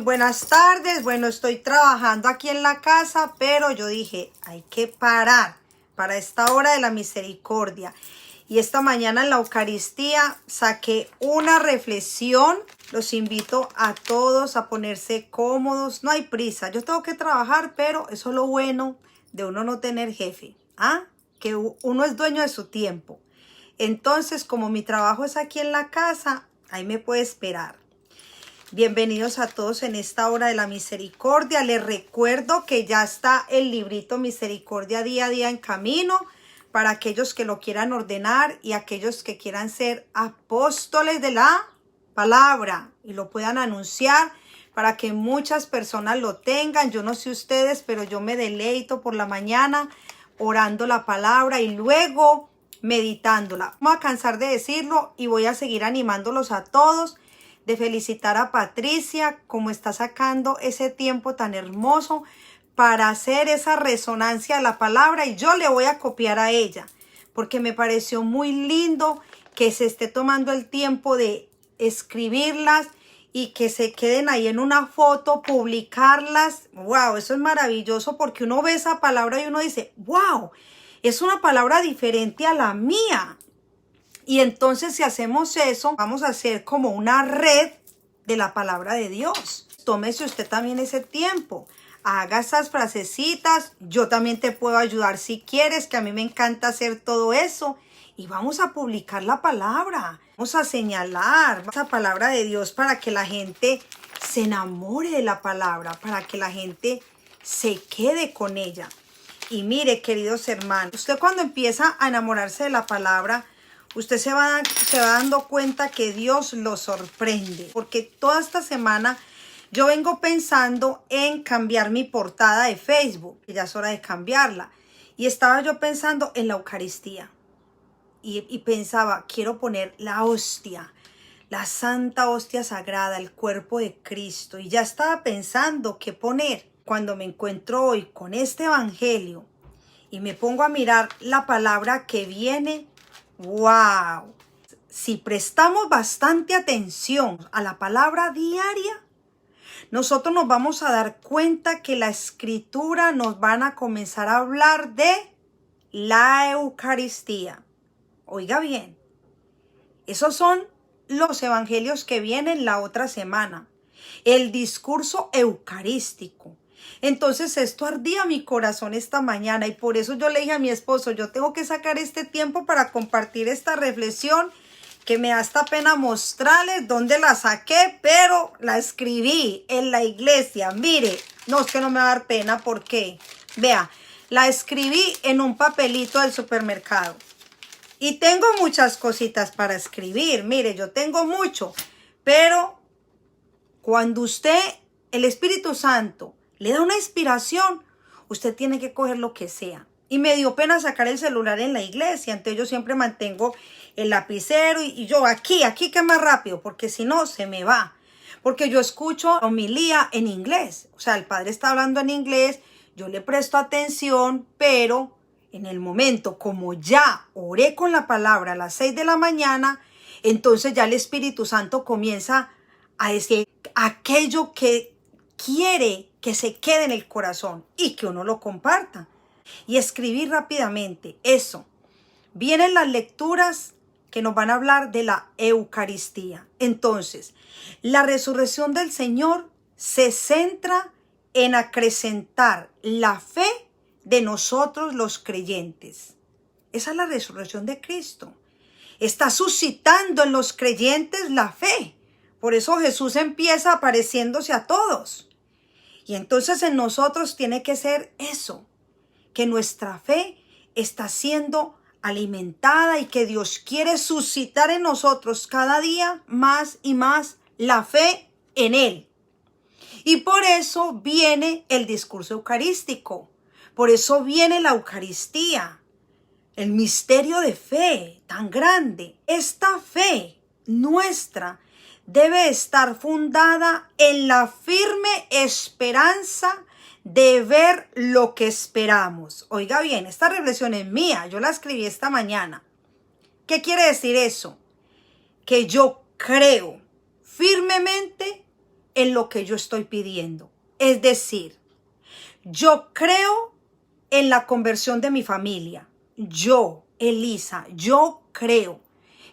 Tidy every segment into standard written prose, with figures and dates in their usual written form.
buenas tardes. Bueno, estoy trabajando aquí en la casa, pero yo dije, hay que parar para esta hora de la misericordia. Y esta mañana en la Eucaristía saqué una reflexión. Los invito a todos a ponerse cómodos. No hay prisa. Yo tengo que trabajar, pero eso es lo bueno de uno no tener jefe. Que uno es dueño de su tiempo. Entonces, como mi trabajo es aquí en la casa, ahí me puede esperar. Bienvenidos a todos en esta hora de la misericordia. Les recuerdo que ya está el librito Misericordia Día a Día en camino para aquellos que lo quieran ordenar y aquellos que quieran ser apóstoles de la palabra y lo puedan anunciar para que muchas personas lo tengan. Yo no sé ustedes, pero yo me deleito por la mañana orando la palabra y luego meditándola. No me voy a cansar de decirlo y voy a seguir animándolos a todos, de felicitar a Patricia como está sacando ese tiempo tan hermoso para hacer esa resonancia a la palabra, y yo le voy a copiar a ella porque me pareció muy lindo que se esté tomando el tiempo de escribirlas y que se queden ahí en una foto, publicarlas. Wow, eso es maravilloso porque uno ve esa palabra y uno dice, wow, es una palabra diferente a la mía. Y entonces si hacemos eso, vamos a hacer como una red de la palabra de Dios. Tómese usted también ese tiempo. Haga esas frasecitas. Yo también te puedo ayudar si quieres, que a mí me encanta hacer todo eso. Y vamos a publicar la palabra. Vamos a señalar esa palabra de Dios para que la gente se enamore de la palabra, para que la gente se quede con ella. Y mire, queridos hermanos, usted cuando empieza a enamorarse de la palabra, usted se va dando cuenta que Dios lo sorprende. Porque toda esta semana yo vengo pensando en cambiar mi portada de Facebook. Ya es hora de cambiarla. Y estaba yo pensando en la Eucaristía. Y pensaba, quiero poner la hostia, la santa hostia sagrada, el cuerpo de Cristo. Y ya estaba pensando qué poner. Cuando me encuentro hoy con este evangelio y me pongo a mirar la palabra que viene, ¡wow! Si prestamos bastante atención a la palabra diaria, nosotros nos vamos a dar cuenta que la Escritura nos van a comenzar a hablar de la Eucaristía. Oiga bien, esos son los evangelios que vienen la otra semana. El discurso eucarístico. Entonces esto ardía mi corazón esta mañana y por eso yo le dije a mi esposo, yo tengo que sacar este tiempo para compartir esta reflexión que me da hasta pena mostrarles dónde la saqué, pero la escribí en la iglesia. Mire, no, es que no me va a dar pena porque, vea, la escribí en un papelito del supermercado. Y tengo muchas cositas para escribir, mire, yo tengo mucho, pero cuando usted, el Espíritu Santo, le da una inspiración, usted tiene que coger lo que sea. Y me dio pena sacar el celular en la iglesia, entonces yo siempre mantengo el lapicero y yo aquí que más rápido, porque si no se me va. Porque yo escucho homilía en inglés, o sea, el padre está hablando en inglés, yo le presto atención, pero en el momento, como ya oré con la palabra a las 6 de la mañana, entonces ya el Espíritu Santo comienza a decir aquello que quiere que se quede en el corazón y que uno lo comparta. Y escribir rápidamente eso. Vienen las lecturas que nos van a hablar de la Eucaristía. Entonces, la resurrección del Señor se centra en acrecentar la fe de nosotros los creyentes. Esa es la resurrección de Cristo. Está suscitando en los creyentes la fe. Por eso Jesús empieza apareciéndose a todos. Y entonces en nosotros tiene que ser eso, que nuestra fe está siendo alimentada y que Dios quiere suscitar en nosotros cada día más y más la fe en Él. Y por eso viene el discurso eucarístico, por eso viene la Eucaristía, el misterio de fe tan grande. Esta fe nuestra debe estar fundada en la firme esperanza de ver lo que esperamos. Oiga bien, esta reflexión es mía, yo la escribí esta mañana. ¿Qué quiere decir eso? Que yo creo firmemente en lo que yo estoy pidiendo. Es decir, yo creo en la conversión de mi familia. Yo, Elisa, yo creo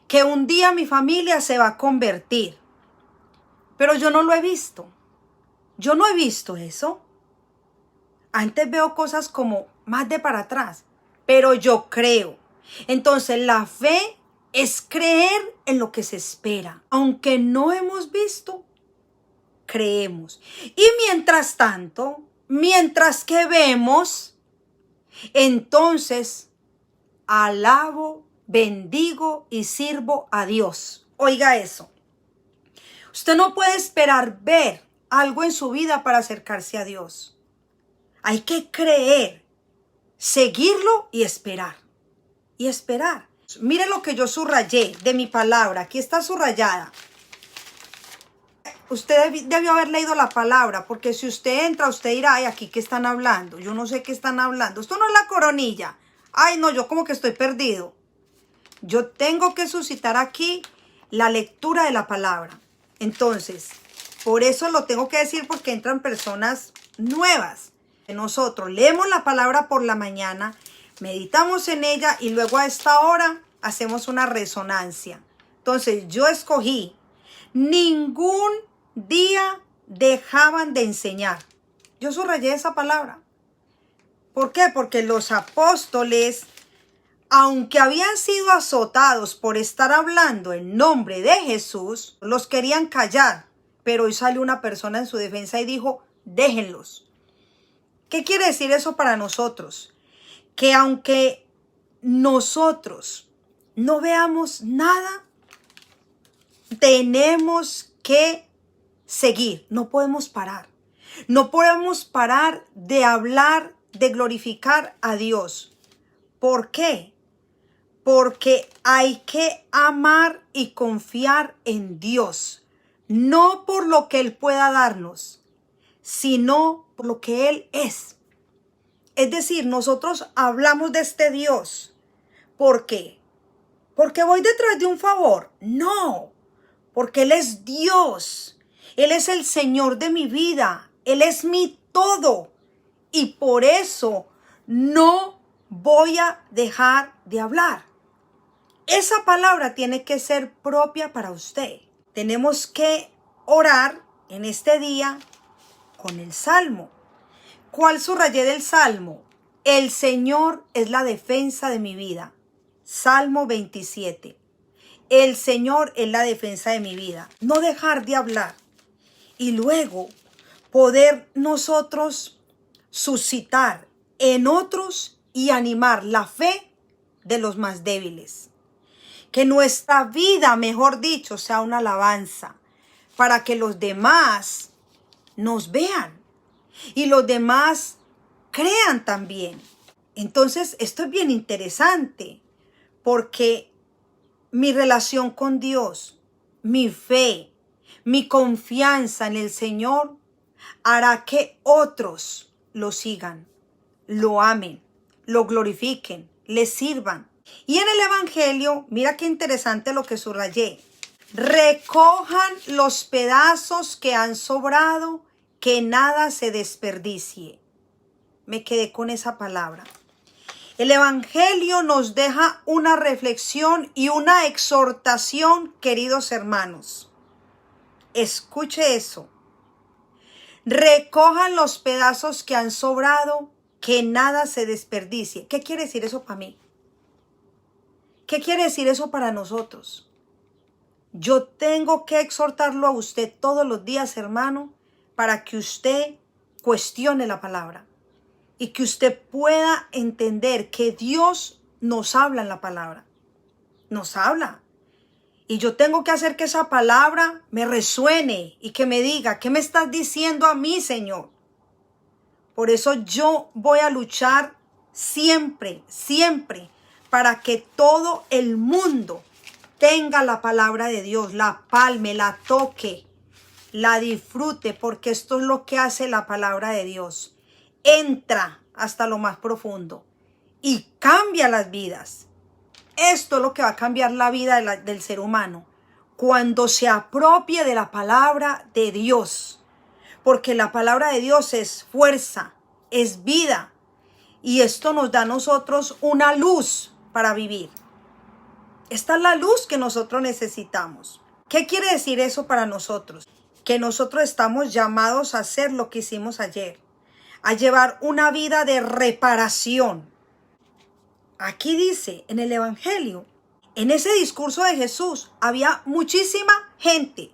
que un día mi familia se va a convertir. Pero yo no lo he visto. Yo no he visto eso. Antes veo cosas como más de para atrás, pero yo creo. Entonces la fe es creer en lo que se espera. Aunque no hemos visto, creemos. Y mientras tanto, mientras que vemos, entonces alabo, bendigo y sirvo a Dios. Oiga eso. Usted no puede esperar ver algo en su vida para acercarse a Dios. Hay que creer, seguirlo y esperar. Y esperar. Mire lo que yo subrayé de mi palabra. Aquí está subrayada. Usted debió haber leído la palabra, porque si usted entra, usted dirá, ay, aquí qué están hablando. Yo no sé qué están hablando. Esto no es la coronilla. Ay, no, yo como que estoy perdido. Yo tengo que suscitar aquí la lectura de la palabra. Entonces, por eso lo tengo que decir, porque entran personas nuevas. Nosotros leemos la palabra por la mañana, meditamos en ella y luego a esta hora hacemos una resonancia. Entonces, yo escogí, ningún día dejaban de enseñar. Yo subrayé esa palabra. ¿Por qué? Porque los apóstoles, aunque habían sido azotados por estar hablando en nombre de Jesús, los querían callar. Pero hoy salió una persona en su defensa y dijo, déjenlos. ¿Qué quiere decir eso para nosotros? Que aunque nosotros no veamos nada, tenemos que seguir. No podemos parar. No podemos parar de hablar, de glorificar a Dios. ¿Por qué? Porque hay que amar y confiar en Dios. No por lo que Él pueda darnos, sino por lo que Él es. Es decir, nosotros hablamos de este Dios. ¿Por qué? ¿Porque voy detrás de un favor? No, porque Él es Dios. Él es el Señor de mi vida. Él es mi todo. Y por eso no voy a dejar de hablar. Esa palabra tiene que ser propia para usted. Tenemos que orar en este día con el Salmo. ¿Cuál subrayé del Salmo? El Señor es la defensa de mi vida. Salmo 27. El Señor es la defensa de mi vida. No dejar de hablar. Y luego poder nosotros suscitar en otros y animar la fe de los más débiles. Que nuestra vida, mejor dicho, sea una alabanza para que los demás nos vean y los demás crean también. Entonces, esto es bien interesante porque mi relación con Dios, mi fe, mi confianza en el Señor hará que otros lo sigan, lo amen, lo glorifiquen, le sirvan. Y en el Evangelio, mira qué interesante lo que subrayé. Recojan los pedazos que han sobrado, que nada se desperdicie. Me quedé con esa palabra. El Evangelio nos deja una reflexión y una exhortación, queridos hermanos. Escuche eso. Recojan los pedazos que han sobrado, que nada se desperdicie. ¿Qué quiere decir eso para mí? ¿Qué quiere decir eso para nosotros? Yo tengo que exhortarlo a usted todos los días, hermano, para que usted cuestione la palabra y que usted pueda entender que Dios nos habla en la palabra. Nos habla. Y yo tengo que hacer que esa palabra me resuene y que me diga, ¿qué me estás diciendo a mí, Señor? Por eso yo voy a luchar siempre, siempre, para que todo el mundo tenga la palabra de Dios, la palme, la toque, la disfrute, porque esto es lo que hace la palabra de Dios. Entra hasta lo más profundo y cambia las vidas. Esto es lo que va a cambiar la vida del ser humano. cuando se apropie de la palabra de Dios, porque la palabra de Dios es fuerza, es vida, y esto nos da a nosotros una luz para vivir. Esta es la luz que nosotros necesitamos. ¿Qué quiere decir eso para nosotros? Que nosotros estamos llamados a hacer lo que hicimos ayer, a llevar una vida de reparación. Aquí dice en el Evangelio, en ese discurso de Jesús, había muchísima gente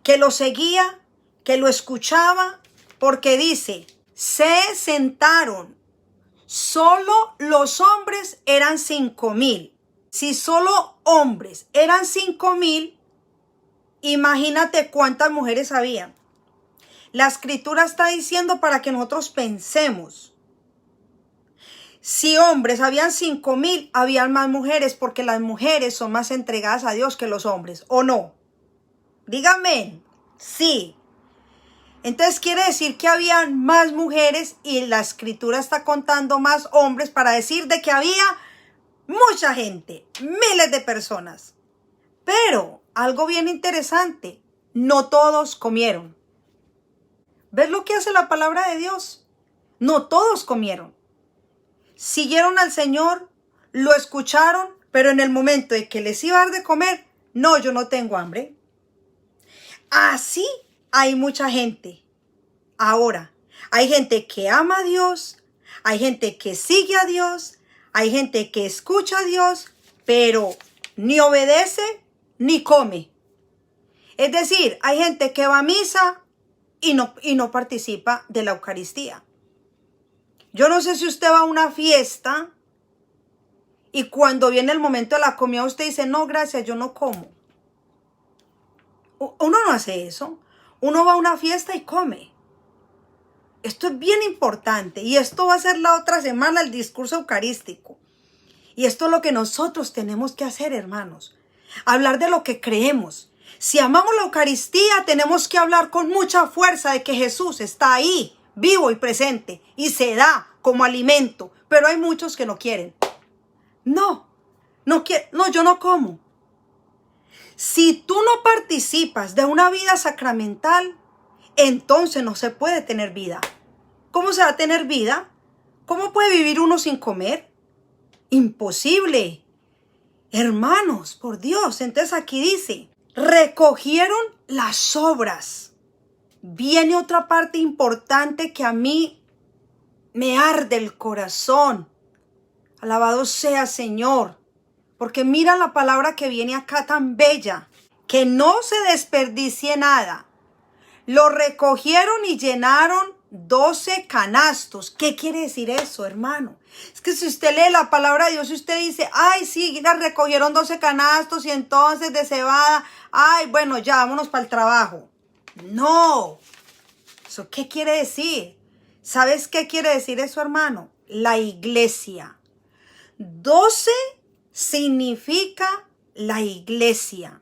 que lo seguía, que lo escuchaba, porque dice, se sentaron. Solo los hombres eran 5,000. Si solo hombres eran 5,000, imagínate cuántas mujeres había. La escritura está diciendo para que nosotros pensemos. Si hombres habían 5,000, habían más mujeres, porque las mujeres son más entregadas a Dios que los hombres, ¿o no? Díganme, sí. Entonces quiere decir que habían más mujeres y la escritura está contando más hombres para decir de que había mucha gente, miles de personas. Pero algo bien interesante, no todos comieron. ¿Ves lo que hace la palabra de Dios? No todos comieron. Siguieron al Señor, lo escucharon, pero en el momento de que les iba a dar de comer, no, yo no tengo hambre. Así hay mucha gente. Ahora, hay gente que ama a Dios, hay gente que sigue a Dios, hay gente que escucha a Dios, pero ni obedece ni come. Es decir, hay gente que va a misa y no participa de la Eucaristía. Yo no sé si usted va a una fiesta y cuando viene el momento de la comida usted dice, no, gracias, yo no como. Uno no hace eso. Uno va a una fiesta y come. Esto es bien importante y esto va a ser la otra semana el discurso eucarístico. Y esto es lo que nosotros tenemos que hacer, hermanos. Hablar de lo que creemos. Si amamos la Eucaristía, tenemos que hablar con mucha fuerza de que Jesús está ahí, vivo y presente, y se da como alimento. Pero hay muchos que no quieren. No, yo no como. Si tú no participas de una vida sacramental, entonces no se puede tener vida. ¿Cómo se va a tener vida? ¿Cómo puede vivir uno sin comer? Imposible. Hermanos, por Dios. Entonces aquí dice, recogieron las sobras. Viene otra parte importante que a mí me arde el corazón. Alabado sea Señor. Porque mira la palabra que viene acá tan bella. Que no se desperdicie nada. Lo recogieron y llenaron 12 canastos. ¿Qué quiere decir eso, hermano? Es que si usted lee la palabra de Dios y usted dice, ay, sí, la recogieron 12 canastos y entonces de cebada, ay, bueno, ya, vámonos para el trabajo. No. ¿Eso qué quiere decir? ¿Sabes qué quiere decir eso, hermano? La iglesia. 12 significa la iglesia.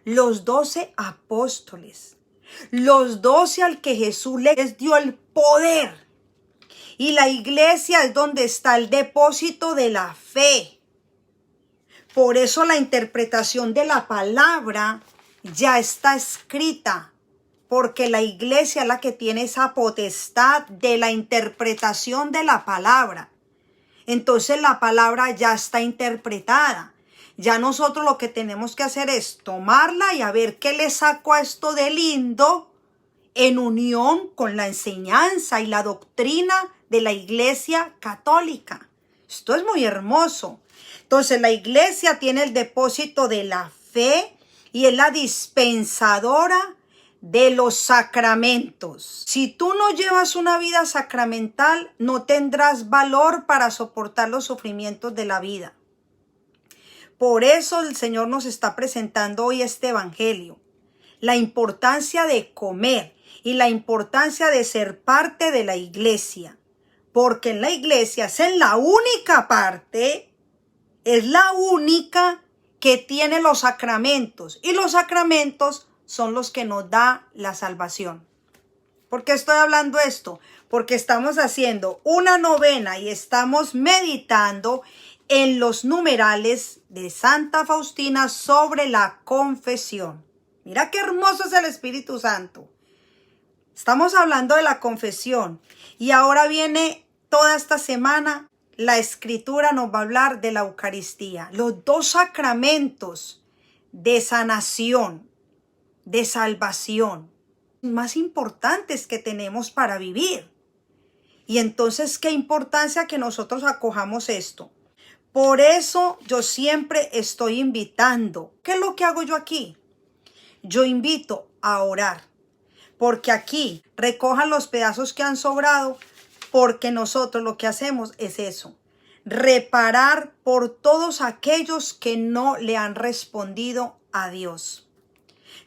Los 12 apóstoles. Los 12 al que Jesús les dio el poder. Y la iglesia es donde está el depósito de la fe. Por eso la interpretación de la palabra ya está escrita. Porque la iglesia es la que tiene esa potestad de la interpretación de la palabra. Entonces la palabra ya está interpretada. Ya nosotros lo que tenemos que hacer es tomarla y a ver qué le saco a esto de lindo en unión con la enseñanza y la doctrina de la Iglesia Católica. Esto es muy hermoso. Entonces la Iglesia tiene el depósito de la fe y es la dispensadora de los sacramentos. Si tú no llevas una vida sacramental, no tendrás valor para soportar los sufrimientos de la vida. Por eso el Señor nos está presentando hoy este evangelio. La importancia de comer y la importancia de ser parte de la iglesia. Porque en la iglesia es la única parte, es la única que tiene los sacramentos. Y los sacramentos son los que nos da la salvación. ¿Por qué estoy hablando esto? Porque estamos haciendo una novena y estamos meditando en los numerales de Santa Faustina sobre la confesión. Mira qué hermoso es el Espíritu Santo. Estamos hablando de la confesión y ahora viene toda esta semana la Escritura nos va a hablar de la Eucaristía, los dos sacramentos de sanación, de salvación, más importantes que tenemos para vivir. Y entonces, qué importancia que nosotros acojamos esto. Por eso yo siempre estoy invitando. ¿Qué es lo que hago yo aquí? Yo invito a orar. Porque aquí recojan los pedazos que han sobrado, porque nosotros lo que hacemos es eso, reparar por todos aquellos que no le han respondido a Dios.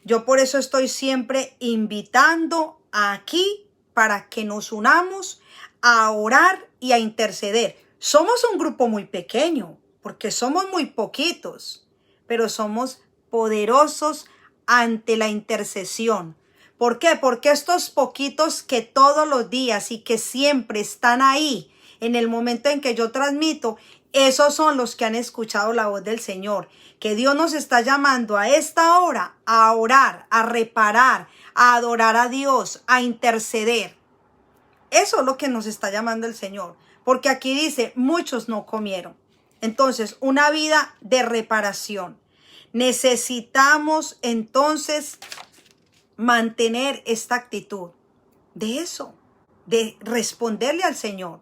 Yo por eso estoy siempre invitando aquí para que nos unamos a orar y a interceder. Somos un grupo muy pequeño, porque somos muy poquitos, pero somos poderosos ante la intercesión. ¿Por qué? Porque estos poquitos que todos los días y que siempre están ahí en el momento en que yo transmito, esos son los que han escuchado la voz del Señor. Que Dios nos está llamando a esta hora a orar, a reparar, a adorar a Dios, a interceder. Eso es lo que nos está llamando el Señor. Porque aquí dice, muchos no comieron. Entonces, una vida de reparación. Necesitamos entonces mantener esta actitud de eso, de responderle al Señor.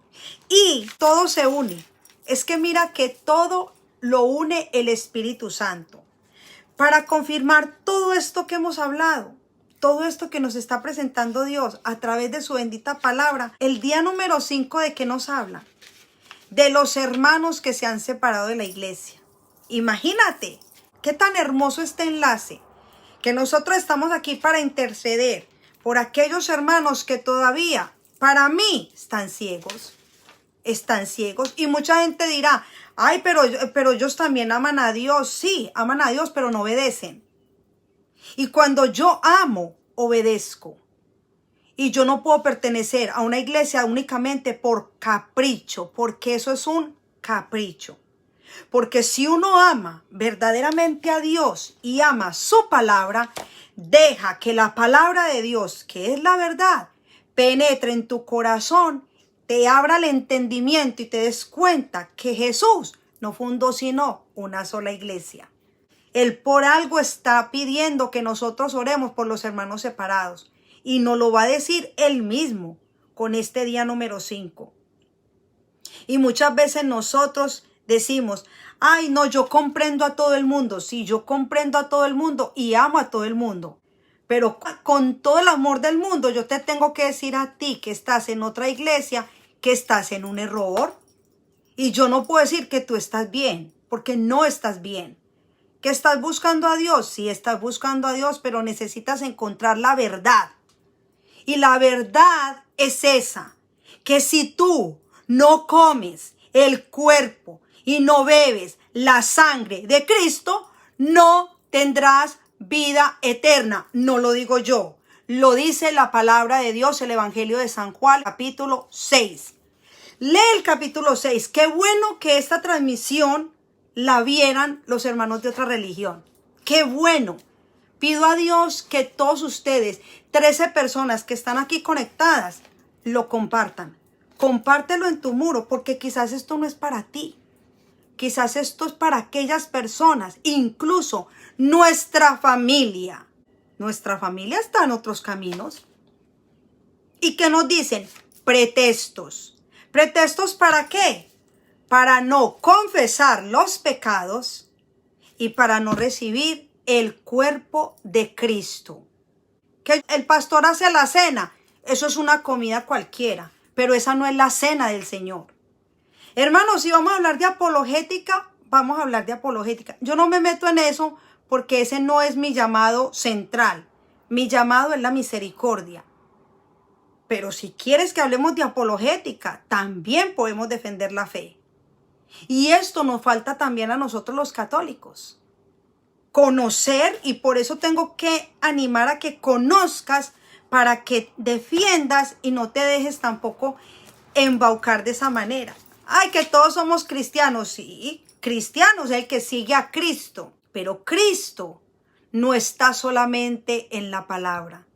Y todo se une. Es que mira que todo lo une el Espíritu Santo. Para confirmar todo esto que hemos hablado, todo esto que nos está presentando Dios a través de su bendita palabra, el día número 5 de que nos habla, de los hermanos que se han separado de la iglesia. Imagínate, qué tan hermoso este enlace, que nosotros estamos aquí para interceder por aquellos hermanos que todavía, para mí, están ciegos. Están ciegos. Y mucha gente dirá, ay, pero ellos también aman a Dios. Sí, aman a Dios, pero no obedecen. Y cuando yo amo, obedezco. Y yo no puedo pertenecer a una iglesia únicamente por capricho, porque eso es un capricho. Porque si uno ama verdaderamente a Dios y ama su palabra, deja que la palabra de Dios, que es la verdad, penetre en tu corazón, te abra el entendimiento y te des cuenta que Jesús no fundó sino una sola iglesia. Él por algo está pidiendo que nosotros oremos por los hermanos separados. Y nos lo va a decir Él mismo con este día número 5. Y muchas veces nosotros decimos, ay no, yo comprendo a todo el mundo. Sí, yo comprendo a todo el mundo y amo a todo el mundo. Pero con todo el amor del mundo yo te tengo que decir a ti que estás en otra iglesia, que estás en un error. Y yo no puedo decir que tú estás bien, porque no estás bien. ¿Que estás buscando a Dios? Sí, estás buscando a Dios, pero necesitas encontrar la verdad. Y la verdad es esa, que si tú no comes el cuerpo y no bebes la sangre de Cristo, no tendrás vida eterna. No lo digo yo, lo dice la palabra de Dios, el Evangelio de San Juan, capítulo 6. Lee el capítulo 6. Qué bueno que esta transmisión la vieran los hermanos de otra religión. Qué bueno. Pido a Dios que todos ustedes, 13 personas que están aquí conectadas, lo compartan. Compártelo en tu muro, porque quizás esto no es para ti. Quizás esto es para aquellas personas, incluso nuestra familia. Nuestra familia está en otros caminos. ¿Y qué nos dicen? Pretextos. ¿Pretextos para qué? Para no confesar los pecados y para no recibir el cuerpo de Cristo. Que el pastor hace la cena, eso es una comida cualquiera, pero esa no es la cena del Señor. Hermanos, si vamos a hablar de apologética, vamos a hablar de apologética. Yo no me meto en eso porque ese no es mi llamado central. Mi llamado es la misericordia. Pero si quieres que hablemos de apologética, también podemos defender la fe. Y esto nos falta también a nosotros los católicos. Conocer, y por eso tengo que animar a que conozcas para que defiendas y no te dejes tampoco embaucar de esa manera. Ay, que todos somos cristianos. Sí, cristianos, el que sigue a Cristo. Pero Cristo no está solamente en la palabra.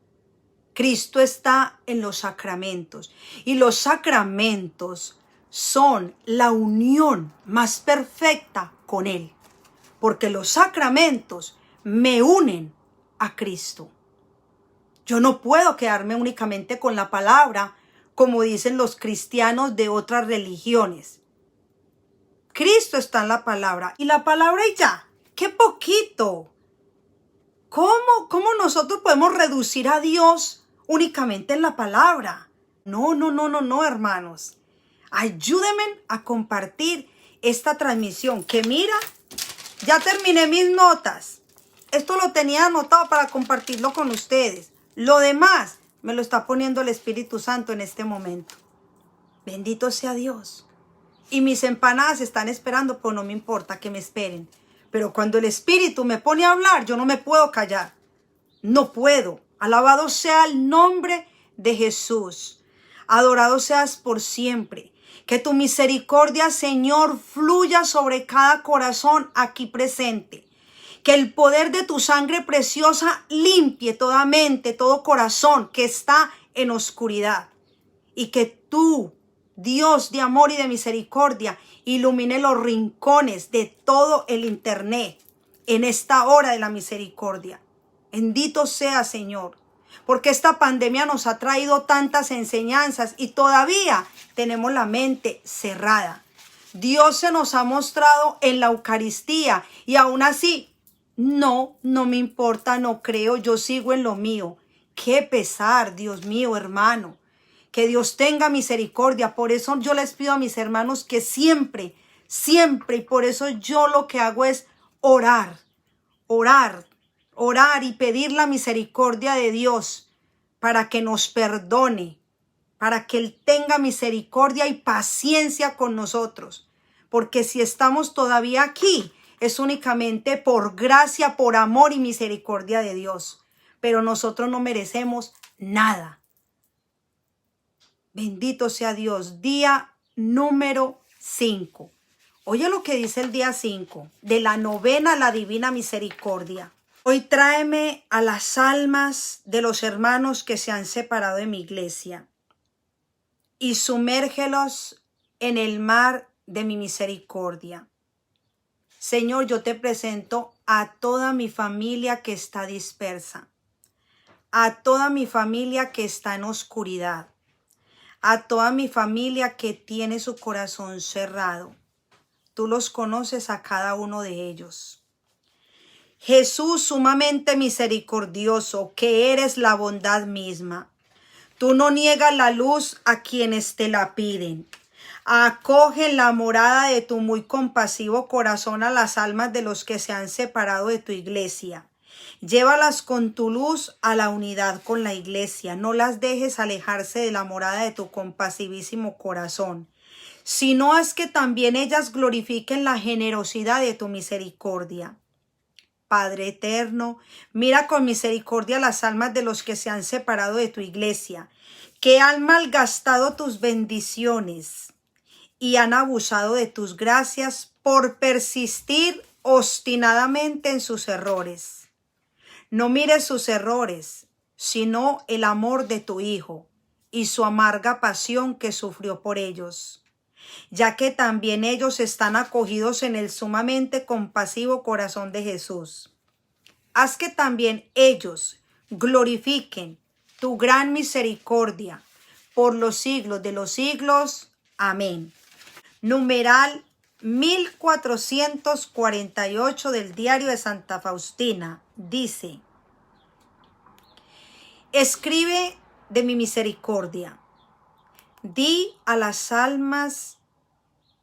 Cristo está en los sacramentos. Y los sacramentos son la unión más perfecta con Él. Porque los sacramentos me unen a Cristo. Yo no puedo quedarme únicamente con la palabra, como dicen los cristianos de otras religiones. Cristo está en la palabra. Y la palabra y ya. ¡Qué poquito! ¿Cómo nosotros podemos reducir a Dios únicamente en la palabra? No, hermanos. Ayúdenme a compartir esta transmisión. Que mira, ya terminé mis notas. Esto lo tenía anotado para compartirlo con ustedes. Lo demás me lo está poniendo el Espíritu Santo en este momento. Bendito sea Dios. Y mis empanadas están esperando, pues no me importa que me esperen. Pero cuando el Espíritu me pone a hablar, yo no me puedo callar. No puedo. Alabado sea el nombre de Jesús. Adorado seas por siempre. Que tu misericordia, Señor, fluya sobre cada corazón aquí presente. Que el poder de tu sangre preciosa limpie toda mente, todo corazón que está en oscuridad. Y que tú, Dios de amor y de misericordia, ilumine los rincones de todo el internet en esta hora de la misericordia. Bendito sea, Señor, porque esta pandemia nos ha traído tantas enseñanzas y todavía tenemos la mente cerrada. Dios se nos ha mostrado en la Eucaristía y aún así, no me importa, no creo, yo sigo en lo mío. Qué pesar, Dios mío, hermano. Que Dios tenga misericordia. Por eso yo les pido a mis hermanos que siempre, y por eso yo lo que hago es orar y pedir la misericordia de Dios para que nos perdone, para que Él tenga misericordia y paciencia con nosotros. Porque si estamos todavía aquí, es únicamente por gracia, por amor y misericordia de Dios. Pero nosotros no merecemos nada. Bendito sea Dios. Día número 5. Oye lo que dice el día 5 de la novena a la divina misericordia. Hoy tráeme a las almas de los hermanos que se han separado de mi iglesia y sumérgelos en el mar de mi misericordia. Señor, yo te presento a toda mi familia que está dispersa, a toda mi familia que está en oscuridad, a toda mi familia que tiene su corazón cerrado. Tú los conoces a cada uno de ellos. Jesús sumamente misericordioso, que eres la bondad misma. Tú no niegas la luz a quienes te la piden. Acoge en la morada de tu muy compasivo corazón a las almas de los que se han separado de tu iglesia. Llévalas con tu luz a la unidad con la iglesia. No las dejes alejarse de la morada de tu compasivísimo corazón, sino haz que también ellas glorifiquen la generosidad de tu misericordia. Padre eterno, mira con misericordia las almas de los que se han separado de tu iglesia, que han malgastado tus bendiciones y han abusado de tus gracias por persistir obstinadamente en sus errores. No mires sus errores, sino el amor de tu Hijo y su amarga pasión que sufrió por ellos, ya que también ellos están acogidos en el sumamente compasivo corazón de Jesús. Haz que también ellos glorifiquen tu gran misericordia por los siglos de los siglos. Amén. Numeral 1448 del Diario de Santa Faustina dice: escribe de mi misericordia. Di a las almas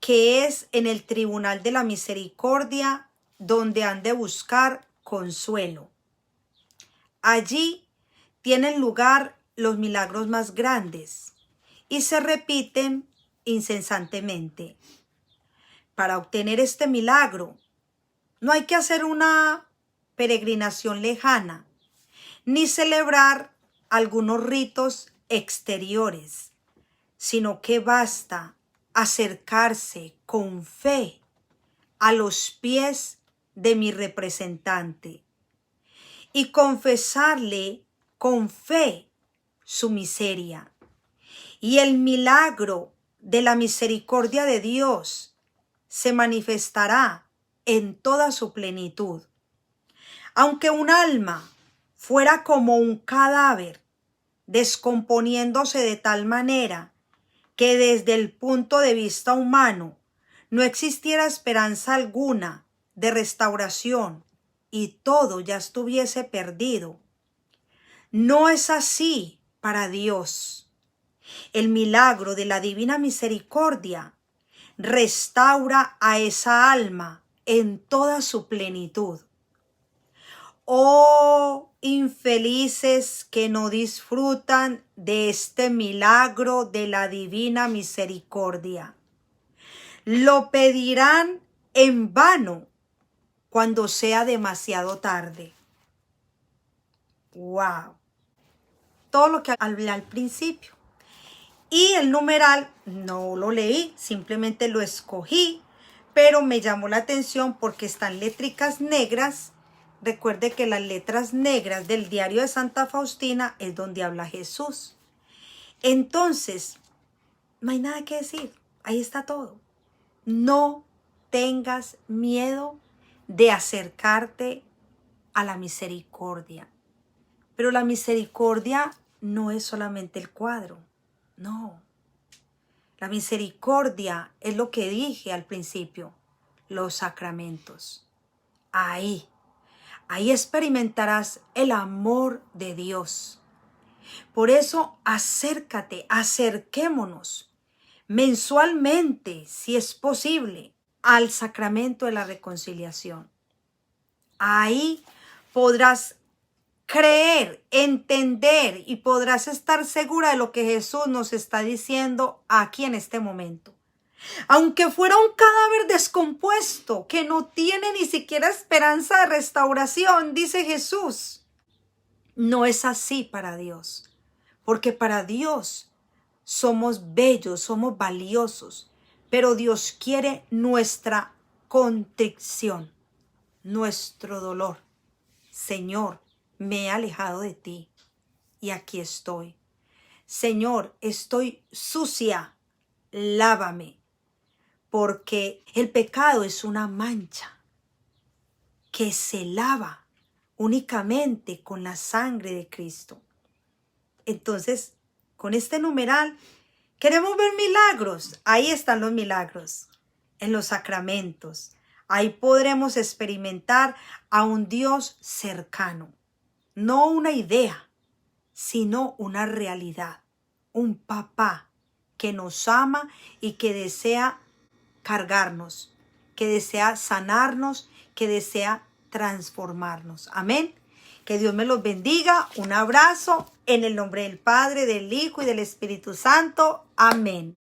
que es en el tribunal de la misericordia donde han de buscar consuelo. Allí tienen lugar los milagros más grandes y se repiten incesantemente. Para obtener este milagro no hay que hacer una peregrinación lejana ni celebrar algunos ritos exteriores, sino que basta acercarse con fe a los pies de mi representante y confesarle con fe su miseria. Y el milagro de la misericordia de Dios se manifestará en toda su plenitud. Aunque un alma fuera como un cadáver, descomponiéndose de tal manera que desde el punto de vista humano no existiera esperanza alguna de restauración y todo ya estuviese perdido, no es así para Dios. El milagro de la divina misericordia restaura a esa alma en toda su plenitud. Oh, infelices que no disfrutan de este milagro de la divina misericordia. Lo pedirán en vano cuando sea demasiado tarde. ¡Wow! Todo lo que hablé al principio. Y el numeral no lo leí, simplemente lo escogí, pero me llamó la atención porque están létricas negras. Recuerde que las letras negras del diario de Santa Faustina es donde habla Jesús. Entonces, no hay nada que decir, ahí está todo. No tengas miedo de acercarte a la misericordia. Pero la misericordia no es solamente el cuadro, no. La misericordia es lo que dije al principio, los sacramentos. Ahí experimentarás el amor de Dios. Por eso acércate, acerquémonos mensualmente, si es posible, al sacramento de la reconciliación. Ahí podrás creer, entender y podrás estar segura de lo que Jesús nos está diciendo aquí en este momento. Aunque fuera un cadáver descompuesto que no tiene ni siquiera esperanza de restauración, dice Jesús, no es así para Dios, porque para Dios somos bellos, somos valiosos, pero Dios quiere nuestra contrición, nuestro dolor. Señor, me he alejado de ti y aquí estoy. Señor, estoy sucia, lávame, porque el pecado es una mancha que se lava únicamente con la sangre de Cristo. Entonces, con este numeral, queremos ver milagros. Ahí están los milagros, en los sacramentos. Ahí podremos experimentar a un Dios cercano. No una idea, sino una realidad. Un papá que nos ama y que desea cargarnos, que desea sanarnos, que desea transformarnos. Amén. Que Dios me los bendiga. Un abrazo en el nombre del Padre, del Hijo y del Espíritu Santo. Amén.